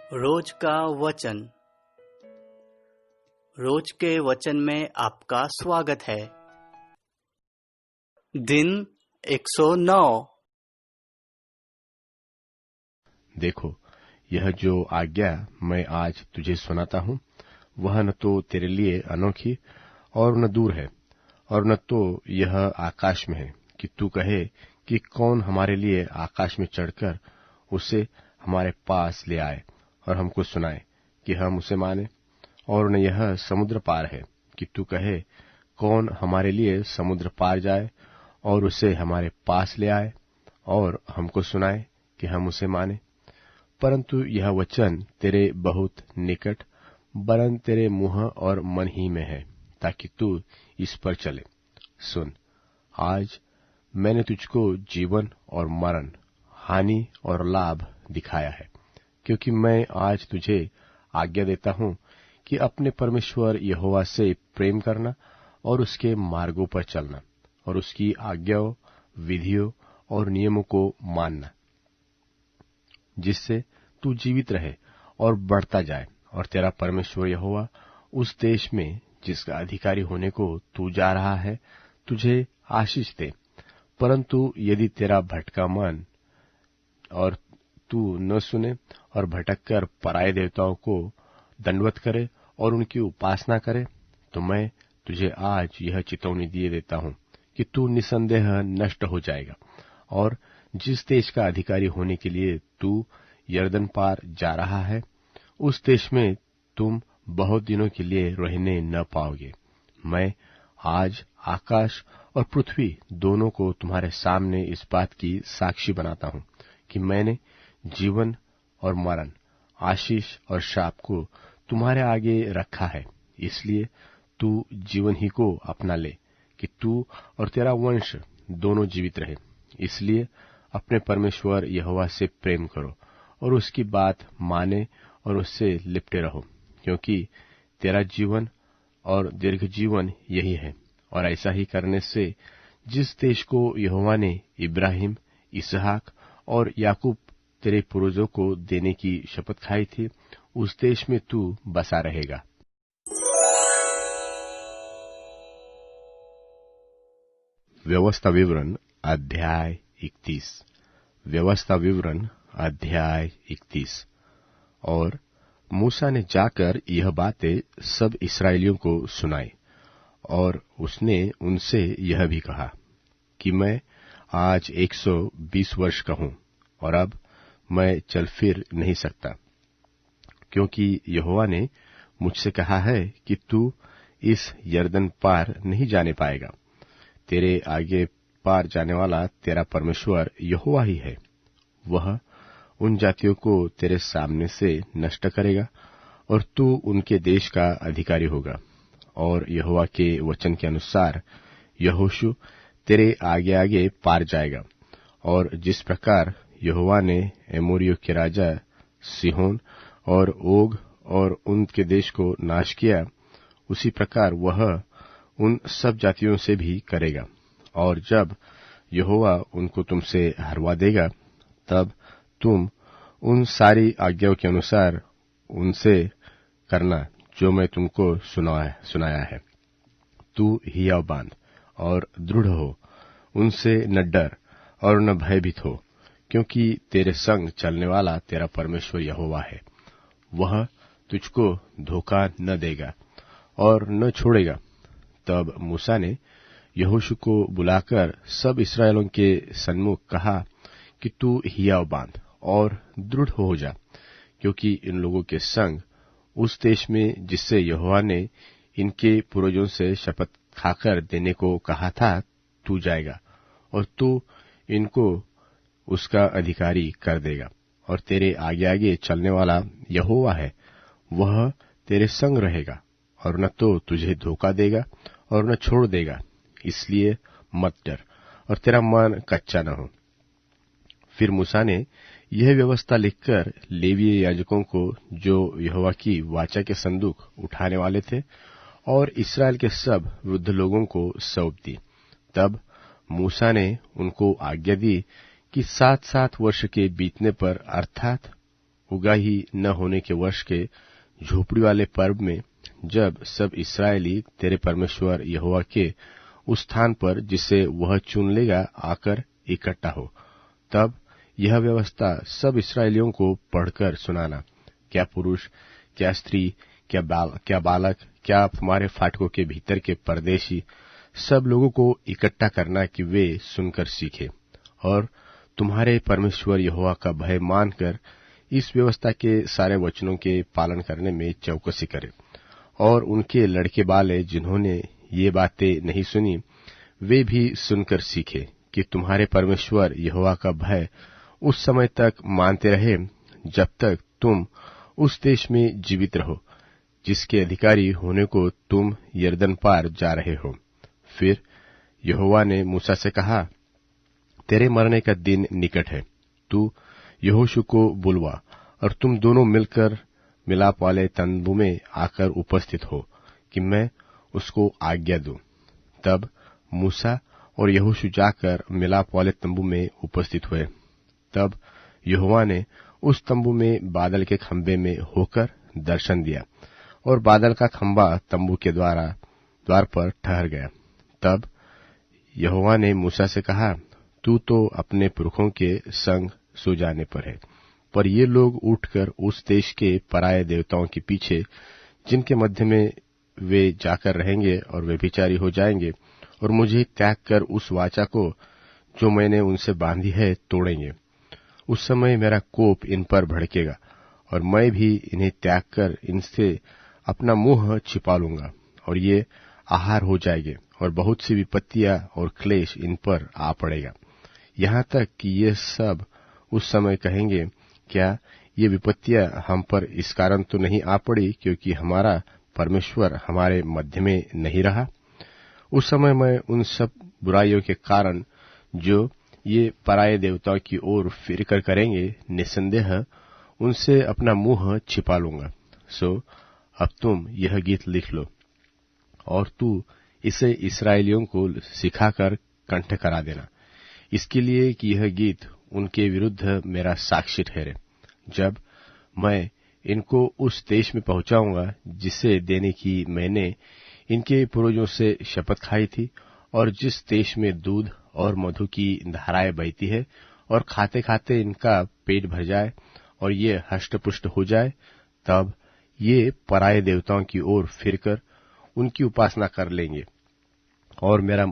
रोज का वचन। रोज के वचन में आपका स्वागत है। दिन 109। देखो, यह जो आज्ञा मैं आज तुझे सुनाता हूँ, वह न तो तेरे लिए अनोखी और न दूर है, और न तो यह आकाश में है कि तू कहे कि कौन हमारे लिए आकाश में चढ़कर उसे हमारे पास ले आए और हमको सुनाए कि हम उसे माने, और न यह समुद्र पार है कि तू कहे कौन हमारे लिए समुद्र पार जाए और उसे हमारे पास ले आए और हमको सुनाए कि हम उसे माने। परंतु यह वचन तेरे बहुत निकट, वरन तेरे मुंह और मन ही में है, ताकि तू इस पर चले। सुन, आज मैंने तुझको जीवन और मरण, हानि और लाभ दिखाया है, क्योंकि मैं आज तुझे आज्ञा देता हूँ कि अपने परमेश्वर यहोवा से प्रेम करना और उसके मार्गों पर चलना और उसकी आज्ञाओं, विधियों और नियमों को मानना, जिससे तू जीवित रहे और बढ़ता जाए, और तेरा परमेश्वर यहोवा उस देश में जिसका अधिकारी होने को तू जा रहा है तुझे आशीष दे। परंतु यदि तेरा भटका मन और तू न सुने और भटककर पराये देवताओं को दंडवत करे और उनकी उपासना करे, तो मैं तुझे आज यह चेतावनी दिए देता हूँ कि तू निसंदेह नष्ट हो जाएगा, और जिस देश का अधिकारी होने के लिए तू यरदन पार जा रहा है, उस देश में तुम बहुत दिनों के लिए रहने न पाओगे। मैं आज आकाश और पृथ्वी दोनों को तुम्हारे सामने इस बात की साक्षी बनाता हूँ कि मैंने जीवन और मरण, आशीष और शाप को तुम्हारे आगे रखा है। इसलिए तू जीवन ही को अपना ले कि तू और तेरा वंश दोनों जीवित रहे। इसलिए अपने परमेश्वर यहोवा से प्रेम करो और उसकी बात माने और उससे लिपटे रहो, क्योंकि तेरा जीवन और दीर्घ जीवन यही है। और ऐसा ही करने से जिस देश को यहोवा ने इब्राहिम, इसहाक और याकूब तेरे पूर्वजों को देने की शपथ खाई थी, उस देश में तू बसा रहेगा। व्यवस्था विवरण अध्याय 31। व्यवस्था विवरण अध्याय 31। और मूसा ने जाकर यह बातें सब इस्राएलियों को सुनाई, और उसने उनसे यह भी कहा कि मैं आज 120 वर्ष का हूं, और अब मैं चल फिर नहीं सकता, क्योंकि यहोवा ने मुझसे कहा है कि तू इस यरदन पार नहीं जाने पाएगा। तेरे आगे पार जाने वाला तेरा परमेश्वर यहोवा ही है। वह उन जातियों को तेरे सामने से नष्ट करेगा, और तू उनके देश का अधिकारी होगा। और यहोवा के वचन के अनुसार यहोशू तेरे आगे आगे पार जाएगा, और जिस प्रकार यहोवा ने एमोरियों के राजा सिहोन और ओग और उनके देश को नाश किया, उसी प्रकार वह उन सब जातियों से भी करेगा। और जब यहोवा उनको तुमसे हरवा देगा, तब तुम उन सारी आज्ञाओं के अनुसार उनसे करना जो मैं तुमको सुनाया है। तू हियाव बांध और दृढ़ हो, उनसे न डर और न भयभीत हो, क्योंकि तेरे संग चलने वाला तेरा परमेश्वर यहोवा है। वह तुझको धोखा न देगा और न छोड़ेगा। तब मूसा ने यहोशू को बुलाकर सब इस्राएलियों के सन्मुख कहा कि तू हियाव बांध और दृढ़ हो जा, क्योंकि इन लोगों के संग उस देश में जिससे यहोवा ने इनके पूर्वजों से शपथ खाकर देने को कहा था, तू जाएगा, और तू इनको उसका अधिकारी कर देगा। और तेरे आगे आगे चलने वाला यहोवा है, वह तेरे संग रहेगा, और न तो तुझे धोखा देगा और न छोड़ देगा। इसलिए मत डर और तेरा मन कच्चा न हो। फिर मूसा ने यह व्यवस्था लिखकर लेवीय याजकों को, जो यहोवा की वाचा के संदूक उठाने वाले थे, और इस्राएल के सब वृद्ध लोगों को सौंप दी। तब मूसा ने उनको आज्ञा दी कि 7-7 वर्ष के बीतने पर, अर्थात उगा ही न होने के वर्ष के झोपड़ी वाले पर्व में, जब सब इस्राएली तेरे परमेश्वर यहोवा के उस स्थान पर जिसे वह चुन लेगा आकर इकट्ठा हो, तब यह व्यवस्था सब इस्राएलियों को पढ़कर सुनाना। क्या पुरुष, क्या स्त्री, क्या बालक, क्या तुम्हारे फाटकों के भीतर के परदेशी, सब लोगों को इकट्ठा करना कि वे सुनकर सीखे और तुम्हारे परमेश्वर यहोवा का भय मानकर इस व्यवस्था के सारे वचनों के पालन करने में चौकसी करें। और उनके लड़के बाले जिन्होंने ये बातें नहीं सुनी, वे भी सुनकर सीखे कि तुम्हारे परमेश्वर यहोवा का भय उस समय तक मानते रहे जब तक तुम उस देश में जीवित रहो जिसके अधिकारी होने को तुम यरदन पार जा रहे हो। फिर यहोवा ने मूसा से कहा, तेरे मरने का दिन निकट है। तू यहोशू को बुलवा और तुम दोनों मिलकर मिलाप वाले तंबू में आकर उपस्थित हो कि मैं उसको आज्ञा दूं। तब मूसा और यहोशू जाकर मिलाप वाले तंबू में उपस्थित हुए। तब यहोवा ने उस तंबू में बादल के खंभे में होकर दर्शन दिया और बादल का खंभा तंबू के द्वार पर ठहर गया। तब यहोवा ने मूसा से कहा, तू तो अपने पुरखों के संग सो जाने पर है, पर ये लोग उठकर उस देश के पराये देवताओं के पीछे, जिनके मध्य में वे जाकर रहेंगे और व्यभिचारी हो जाएंगे, और मुझे त्याग कर उस वाचा को जो मैंने उनसे बांधी है तोड़ेंगे। उस समय मेरा कोप इन पर भड़केगा और मैं भी इन्हें त्याग कर इनसे अपना मुंह छिपा लूंगा और ये आहार हो जाएंगे और बहुत सी विपत्तियां और क्लेश इन पर आ पड़ेगा। यहाँ तक कि ये सब उस समय कहेंगे, क्या ये विपत्तियां हम पर इस कारण तो नहीं आ पड़ी क्योंकि हमारा परमेश्वर हमारे मध्य में नहीं रहा। उस समय मैं उन सब बुराइयों के कारण जो ये पराये देवताओं की ओर फिरकर करेंगे, निसंदेह उनसे अपना मुंह छिपा लूंगा। सो अब तुम यह गीत लिख लो और तू इसे इस्राएलियों को सिखाकर कंठ करा देना, इसके लिए कि यह गीत उनके विरुद्ध मेरा साक्षी ठहरे। जब मैं इनको उस देश में पहुंचाऊंगा जिसे देने की मैंने इनके पूर्वजों से शपथ खाई थी, और जिस देश में दूध और मधु की धाराएं बहती है, और खाते खाते इनका पेट भर जाए और ये हष्टपुष्ट हो जाए, तब ये पराये देवताओं की ओर फिरकर उनकी उपासना कर लेंगे और मेरा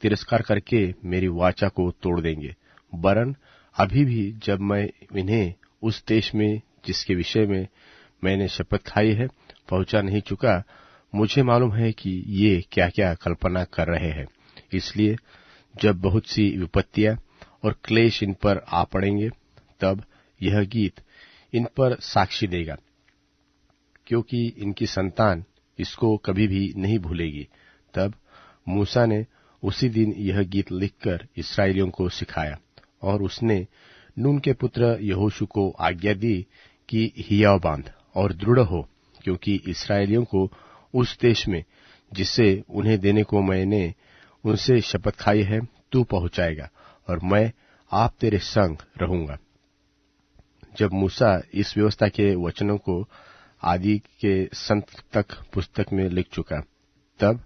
तिरस्कार करके मेरी वाचा को तोड़ देंगे। वरन अभी भी जब मैं इन्हें उस देश में जिसके विषय में मैंने शपथ खाई है पहुंचा नहीं चुका, मुझे मालूम है कि ये क्या क्या कल्पना कर रहे हैं। इसलिए जब बहुत सी विपत्तियां और क्लेश इन पर आ पड़ेंगे, तब यह गीत इन पर साक्षी देगा, क्योंकि इनकी संतान इसको कभी भी नहीं भूलेगी। तब मूसा ने उसी दिन यह गीत लिखकर इस्राएलियों को सिखाया, और उसने नून के पुत्र यहोशू को आज्ञा दी कि हियाव बांध और दृढ़ हो, क्योंकि इस्राएलियों को उस देश में जिसे उन्हें देने को मैंने उनसे शपथ खाई है तू पहुंचाएगा, और मैं आप तेरे संग रहूंगा। जब मूसा इस व्यवस्था के वचनों को आदि के संत तक पुस्तक में लिख चुका, तब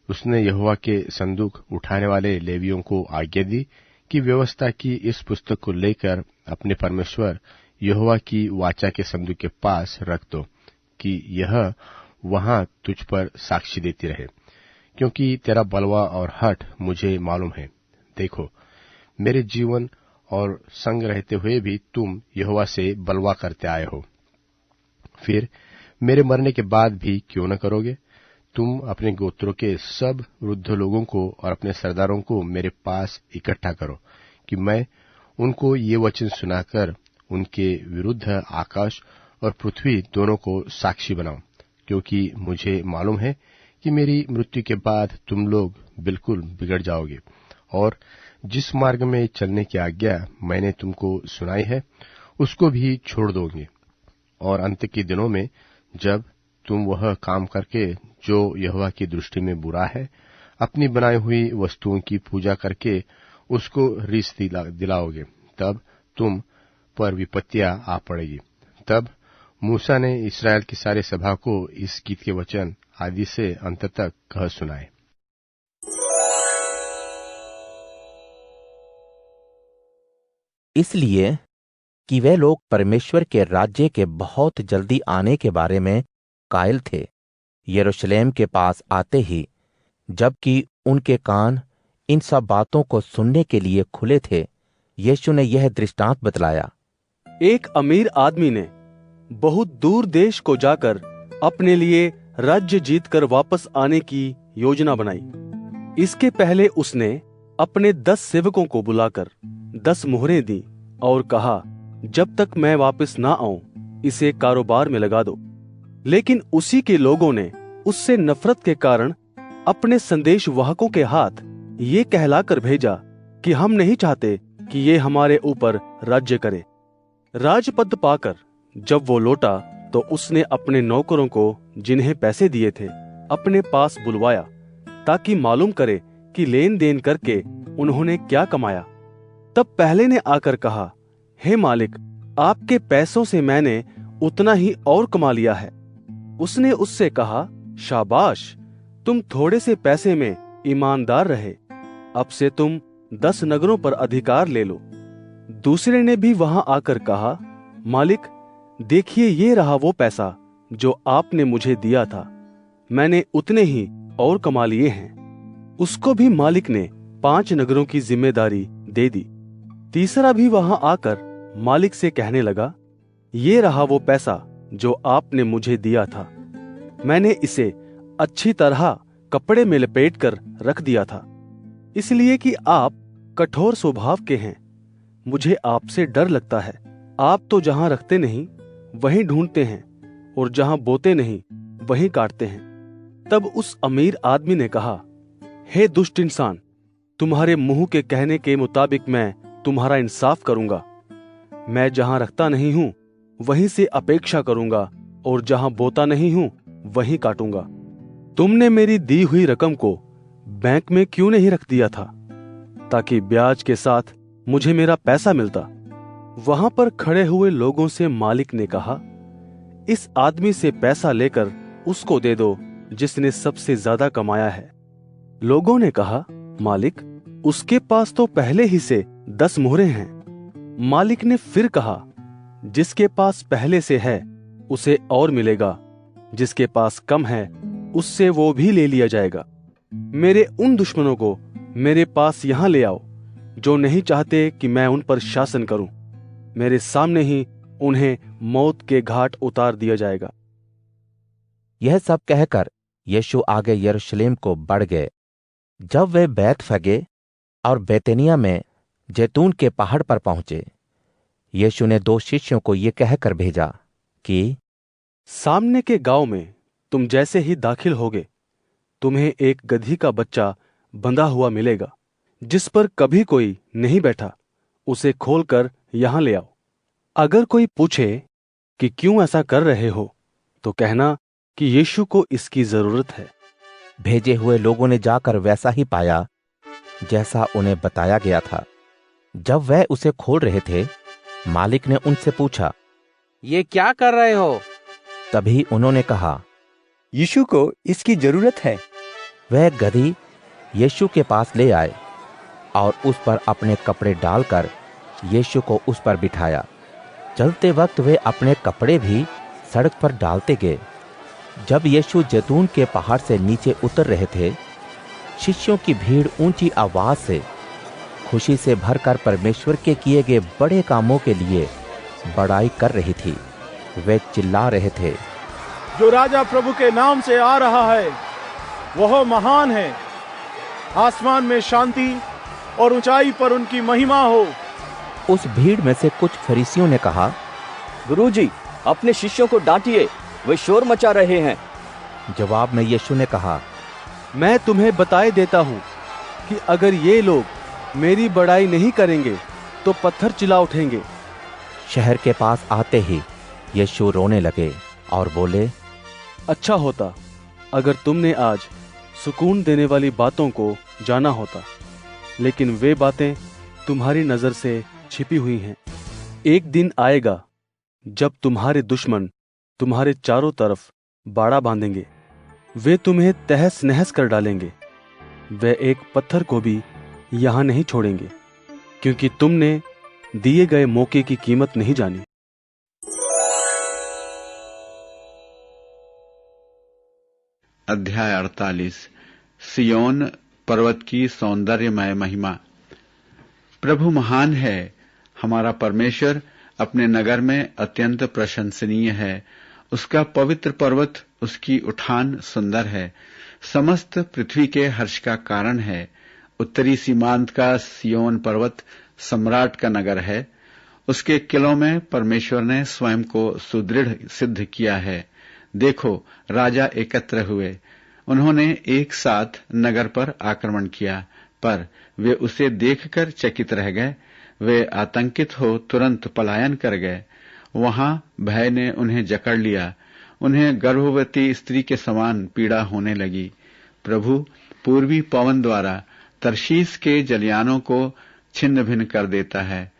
उसने यहोवा के संदूक उठाने वाले लेवियों को आज्ञा दी कि व्यवस्था की इस पुस्तक को लेकर अपने परमेश्वर यहोवा की वाचा के संदूक के पास रख दो, कि यह वहां तुझ पर साक्षी देती रहे, क्योंकि तेरा बलवा और हठ मुझे मालूम है। देखो, मेरे जीवन और संग रहते हुए भी तुम यहोवा से बलवा करते आए हो। फिर मेरे मरने के बाद भी क्यों न करोगे? तुम अपने गोत्रों के सब वृद्ध लोगों को और अपने सरदारों को मेरे पास इकट्ठा करो, कि मैं उनको ये वचन सुनाकर उनके विरुद्ध आकाश और पृथ्वी दोनों को साक्षी बनाऊं, क्योंकि मुझे मालूम है कि मेरी मृत्यु के बाद तुम लोग बिल्कुल बिगड़ जाओगे और जिस मार्ग में चलने की आज्ञा मैंने तुमको सुनाई है उसको भी छोड़ दोगे, और अंत के दिनों में जब तुम वह काम करके जो यहोवा की दृष्टि में बुरा है, अपनी बनाई हुई वस्तुओं की पूजा करके उसको रीस दिलाओगे, तब तुम ऊपर विपत्तियां आ पड़ेगी। तब मूसा ने इस्राएल की सारी सभा को इस गीत के वचन आदि से अंत तक कह सुनाए। इसलिए कि वे लोग परमेश्वर के राज्य के बहुत जल्दी आने के बारे में कायल थे, यरूशलेम के पास आते ही, जबकि उनके कान इन सब बातों को सुनने के लिए खुले थे, यीशु ने यह दृष्टांत बतलाया। एक अमीर आदमी ने बहुत दूर देश को जाकर अपने लिए राज्य जीतकर वापस आने की योजना बनाई। इसके पहले उसने अपने 10 सेवकों को बुलाकर 10 मोहरें दी और कहा, जब तक मैं वापस ना आऊं इसे कारोबार में लगा दो। लेकिन उसी के लोगों ने उससे नफरत के कारण अपने संदेशवाहकों के हाथ ये कहलाकर भेजा कि हम नहीं चाहते कि ये हमारे ऊपर राज्य करे। राजपद पाकर जब वो लौटा तो उसने अपने नौकरों को जिन्हें पैसे दिए थे अपने पास बुलवाया, ताकि मालूम करे कि लेन देन करके उन्होंने क्या कमाया। तब पहले ने आकर कहा, हे मालिक, आपके पैसों से मैंने उतना ही और कमा लिया है। उसने उससे कहा, शाबाश, तुम थोड़े से पैसे में ईमानदार रहे, अब से तुम 10 नगरों पर अधिकार ले लो। दूसरे ने भी वहां आकर कहा, मालिक, देखिए ये रहा वो पैसा जो आपने मुझे दिया था, मैंने उतने ही और कमा लिए हैं। उसको भी मालिक ने 5 नगरों की जिम्मेदारी दे दी। तीसरा भी वहां आकर मालिक से कहने लगा, ये रहा वो पैसा जो आपने मुझे दिया था, मैंने इसे अच्छी तरह कपड़े में लपेटकर रख दिया था। इसलिए कि आप कठोर स्वभाव के हैं, मुझे आपसे डर लगता है। आप तो जहां रखते नहीं वहीं ढूंढते हैं, और जहां बोते नहीं वहीं काटते हैं। तब उस अमीर आदमी ने कहा, हे दुष्ट इंसान, तुम्हारे मुंह के कहने के मुताबिक मैं तुम्हारा इंसाफ करूंगा। मैं जहां रखता नहीं हूं वहीं से अपेक्षा करूंगा, और जहां बोता नहीं हूं वहीं काटूंगा। तुमने मेरी दी हुई रकम को बैंक में क्यों नहीं रख दिया था, ताकि ब्याज के साथ मुझे मेरा पैसा मिलता। वहां पर खड़े हुए लोगों से मालिक ने कहा, इस आदमी से पैसा लेकर उसको दे दो जिसने सबसे ज्यादा कमाया है। लोगों ने कहा, मालिक, उसके पास तो पहले ही से 10 मोहरें हैं। मालिक ने फिर कहा, जिसके पास पहले से है उसे और मिलेगा, जिसके पास कम है उससे वो भी ले लिया जाएगा। मेरे उन दुश्मनों को मेरे पास यहां ले आओ जो नहीं चाहते कि मैं उन पर शासन करूं। मेरे सामने ही उन्हें मौत के घाट उतार दिया जाएगा। यह सब कहकर यीशु आगे यरूशलेम को बढ़ गए। जब वे बैतफगे और बेतनिया में जैतून के पहाड़ पर पहुंचे, यीशु ने 2 शिष्यों को ये कहकर भेजा कि सामने के गांव में तुम जैसे ही दाखिल होगे, तुम्हें एक गधी का बच्चा बंधा हुआ मिलेगा, जिस पर कभी कोई नहीं बैठा। उसे खोलकर यहां ले आओ। अगर कोई पूछे कि क्यों ऐसा कर रहे हो, तो कहना कि यीशु को इसकी जरूरत है। भेजे हुए लोगों ने जाकर वैसा ही पाया जैसा उन्हें बताया गया था। जब वह उसे खोल रहे थे, मालिक ने उनसे पूछा, ये क्या कर रहे हो? तभी उन्होंने कहा, यीशु को इसकी जरूरत है। वह गधी यीशु के पास ले आए और उस पर अपने कपड़े डालकर यीशु को उस पर बिठाया। चलते वक्त वे अपने कपड़े भी सड़क पर डालते गए। जब यीशु जैतून के पहाड़ से नीचे उतर रहे थे, शिष्यों की भीड़ ऊंची आवाज से खुशी से भरकर परमेश्वर के किए गए बड़े कामों के लिए बड़ाई कर रही थी। वे चिल्ला रहे थे, जो राजा प्रभु के नाम से आ रहा है वह महान है। आसमान में शांति और ऊंचाई पर उनकी महिमा हो। उस भीड़ में से कुछ फरीसियों ने कहा, गुरुजी, अपने शिष्यों को डांटिए, वे शोर मचा रहे हैं। जवाब में यीशु ने कहा, मैं तुम्हें बताए देता हूं कि अगर ये लोग मेरी बड़ाई नहीं करेंगे तो पत्थर चिल्ला उठेंगे। शहर के पास आते ही यीशु रोने लगे और बोले, अच्छा होता अगर तुमने आज सुकून देने वाली बातों को जाना होता, लेकिन वे बातें तुम्हारी नजर से छिपी हुई हैं। एक दिन आएगा जब तुम्हारे दुश्मन तुम्हारे चारों तरफ बाड़ा बांधेंगे। वे तुम्हें तहस नहस कर डालेंगे। वे एक पत्थर को भी यहां नहीं छोड़ेंगे, क्योंकि तुमने दिए गए मौके की कीमत नहीं जानी। अध्याय 48। सियोन पर्वत की सौंदर्यमय महिमा। प्रभु महान है, हमारा परमेश्वर अपने नगर में अत्यंत प्रशंसनीय है। उसका पवित्र पर्वत, उसकी उठान सुंदर है, समस्त पृथ्वी के हर्ष का कारण है। उत्तरी सीमांत का सियोन पर्वत सम्राट का नगर है। उसके किलों में परमेश्वर ने स्वयं को सुदृढ़ सिद्ध किया है। देखो, राजा एकत्र हुए, उन्होंने एक साथ नगर पर आक्रमण किया, पर वे उसे देखकर चकित रह गए। वे आतंकित हो तुरंत पलायन कर गए। वहां भय ने उन्हें जकड़ लिया, उन्हें गर्भवती स्त्री के समान पीड़ा होने लगी। प्रभु पूर्वी पवन द्वारा तरशीस के जलयानों को छिन्न भिन्न कर देता है।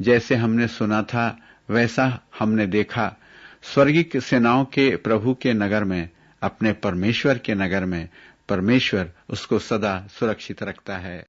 जैसे हमने सुना था वैसा हमने देखा। स्वर्गिक सेनाओं के प्रभु के नगर में, अपने परमेश्वर के नगर में, परमेश्वर उसको सदा सुरक्षित रखता है।